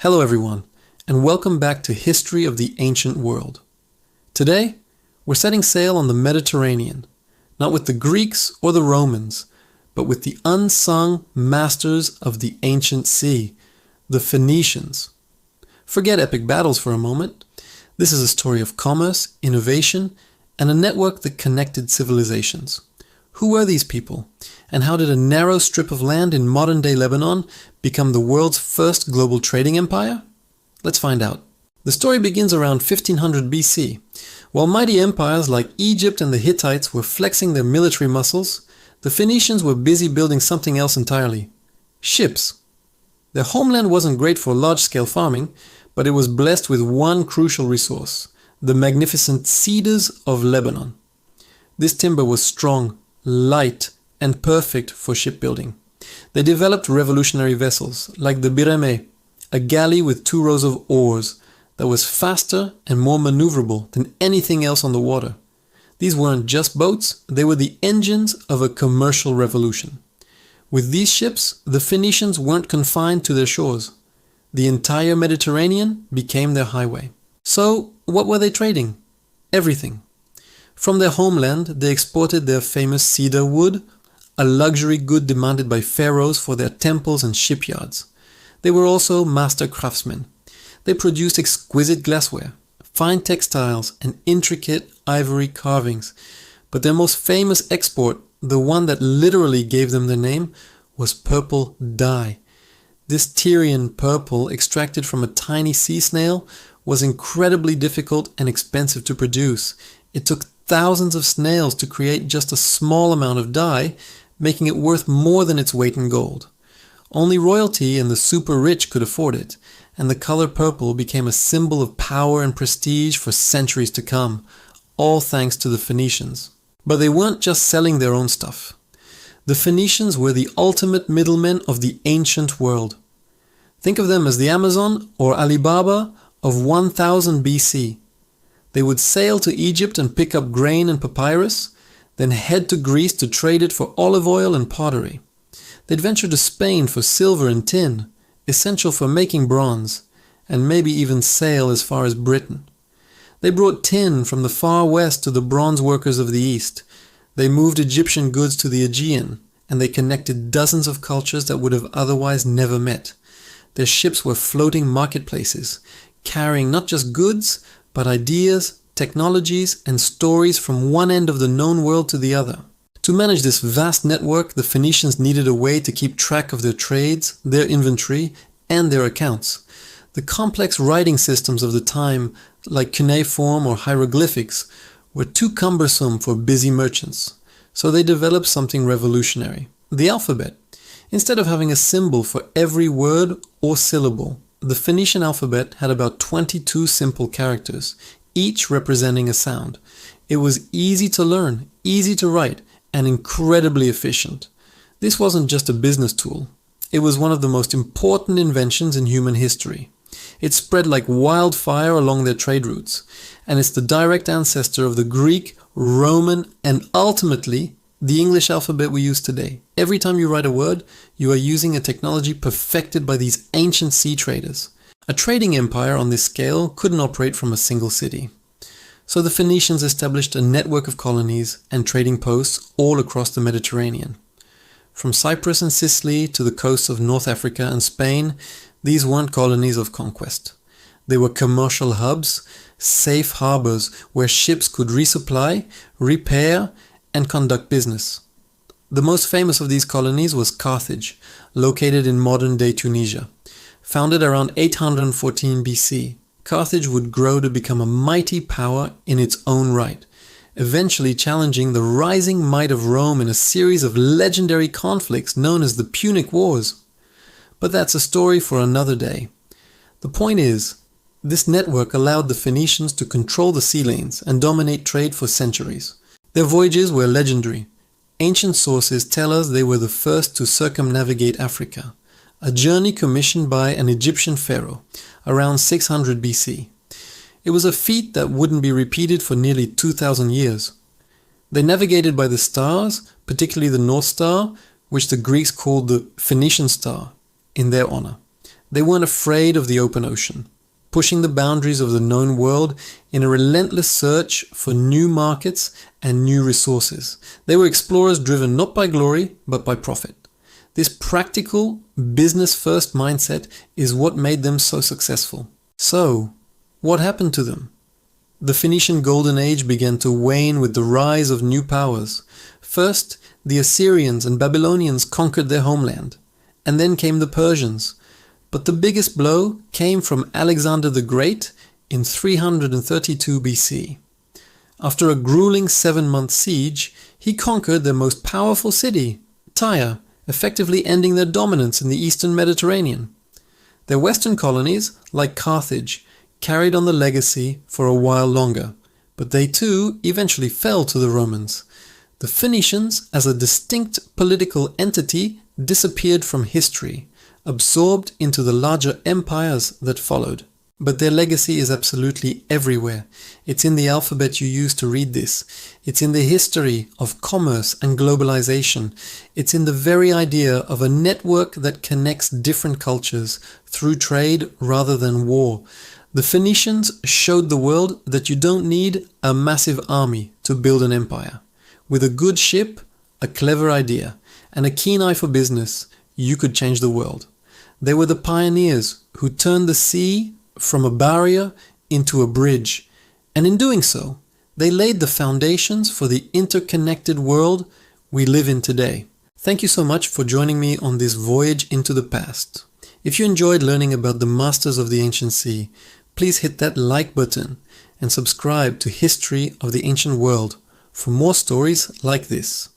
Hello everyone, and welcome back to History of the Ancient World. Today, we're setting sail on the Mediterranean, not with the Greeks or the Romans, but with the unsung masters of the ancient sea, the Phoenicians. Forget epic battles for a moment. This is a story of commerce, innovation, and a network that connected civilizations. Who were these people, and how did a narrow strip of land in modern-day Lebanon become the world's first global trading empire? Let's find out. The story begins around 1500 BC. While mighty empires like Egypt and the Hittites were flexing their military muscles, the Phoenicians were busy building something else entirely: ships. Their homeland wasn't great for large-scale farming, but it was blessed with one crucial resource: the magnificent cedars of Lebanon. This timber was strong, light, and perfect for shipbuilding. They developed revolutionary vessels, like the Bireme, a galley with 2 rows of oars that was faster and more maneuverable than anything else on the water. These weren't just boats, they were the engines of a commercial revolution. With these ships, the Phoenicians weren't confined to their shores. The entire Mediterranean became their highway. So, what were they trading? Everything. From their homeland, they exported their famous cedar wood, a luxury good demanded by pharaohs for their temples and shipyards. They were also master craftsmen. They produced exquisite glassware, fine textiles, and intricate ivory carvings. But their most famous export, the one that literally gave them their name, was purple dye. This Tyrian purple, extracted from a tiny sea snail, was incredibly difficult and expensive to produce. It took thousands of snails to create just a small amount of dye, making it worth more than its weight in gold. Only royalty and the super rich could afford it, and the color purple became a symbol of power and prestige for centuries to come, all thanks to the Phoenicians. But they weren't just selling their own stuff. The Phoenicians were the ultimate middlemen of the ancient world. Think of them as the Amazon or Alibaba of 1000 BC. They would sail to Egypt and pick up grain and papyrus, then head to Greece to trade it for olive oil and pottery. They'd venture to Spain for silver and tin, essential for making bronze, and maybe even sail as far as Britain. They brought tin from the far west to the bronze workers of the east. They moved Egyptian goods to the Aegean, and they connected dozens of cultures that would have otherwise never met. Their ships were floating marketplaces, carrying not just goods, but ideas, technologies, and stories from one end of the known world to the other. To manage this vast network, the Phoenicians needed a way to keep track of their trades, their inventory, and their accounts. The complex writing systems of the time, like cuneiform or hieroglyphics, were too cumbersome for busy merchants. So they developed something revolutionary: the alphabet. Instead of having a symbol for every word or syllable, the Phoenician alphabet had about 22 simple characters, each representing a sound. It was easy to learn, easy to write, and incredibly efficient. This wasn't just a business tool. It was one of the most important inventions in human history. It spread like wildfire along their trade routes, and it's the direct ancestor of the Greek, Roman, and ultimately the English alphabet we use today. Every time you write a word, you are using a technology perfected by these ancient sea traders. A trading empire on this scale couldn't operate from a single city. So the Phoenicians established a network of colonies and trading posts all across the Mediterranean. From Cyprus and Sicily to the coasts of North Africa and Spain, these weren't colonies of conquest. They were commercial hubs, safe harbors where ships could resupply, repair, and conduct business. The most famous of these colonies was Carthage, located in modern-day Tunisia. Founded around 814 BC, Carthage would grow to become a mighty power in its own right, eventually challenging the rising might of Rome in a series of legendary conflicts known as the Punic Wars. But that's a story for another day. The point is, this network allowed the Phoenicians to control the sea lanes and dominate trade for centuries. Their voyages were legendary. Ancient sources tell us they were the first to circumnavigate Africa, a journey commissioned by an Egyptian pharaoh around 600 BC. It was a feat that wouldn't be repeated for nearly 2,000 years. They navigated by the stars, particularly the North Star, which the Greeks called the Phoenician star, in their honor. They weren't afraid of the open ocean, pushing the boundaries of the known world in a relentless search for new markets and new resources. They were explorers driven not by glory, but by profit. This practical, business-first mindset is what made them so successful. So, what happened to them? The Phoenician Golden Age began to wane with the rise of new powers. First, the Assyrians and Babylonians conquered their homeland, and then came the Persians. But the biggest blow came from Alexander the Great in 332 BC. After a grueling 7-month siege, he conquered their most powerful city, Tyre, effectively ending their dominance in the eastern Mediterranean. Their western colonies, like Carthage, carried on the legacy for a while longer, but they too eventually fell to the Romans. The Phoenicians, as a distinct political entity, disappeared from history, absorbed into the larger empires that followed. But their legacy is absolutely everywhere. It's in the alphabet you use to read this. It's in the history of commerce and globalization. It's in the very idea of a network that connects different cultures through trade rather than war. The Phoenicians showed the world that you don't need a massive army to build an empire. With a good ship, a clever idea, and a keen eye for business, you could change the world. They were the pioneers who turned the sea from a barrier into a bridge, and in doing so, they laid the foundations for the interconnected world we live in today. Thank you so much for joining me on this voyage into the past. If you enjoyed learning about the masters of the ancient sea, please hit that like button and subscribe to History of the Ancient World for more stories like this.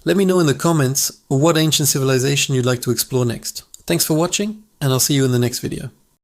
Let me know in the comments what ancient civilization you'd like to explore next. Thanks for watching, and I'll see you in the next video.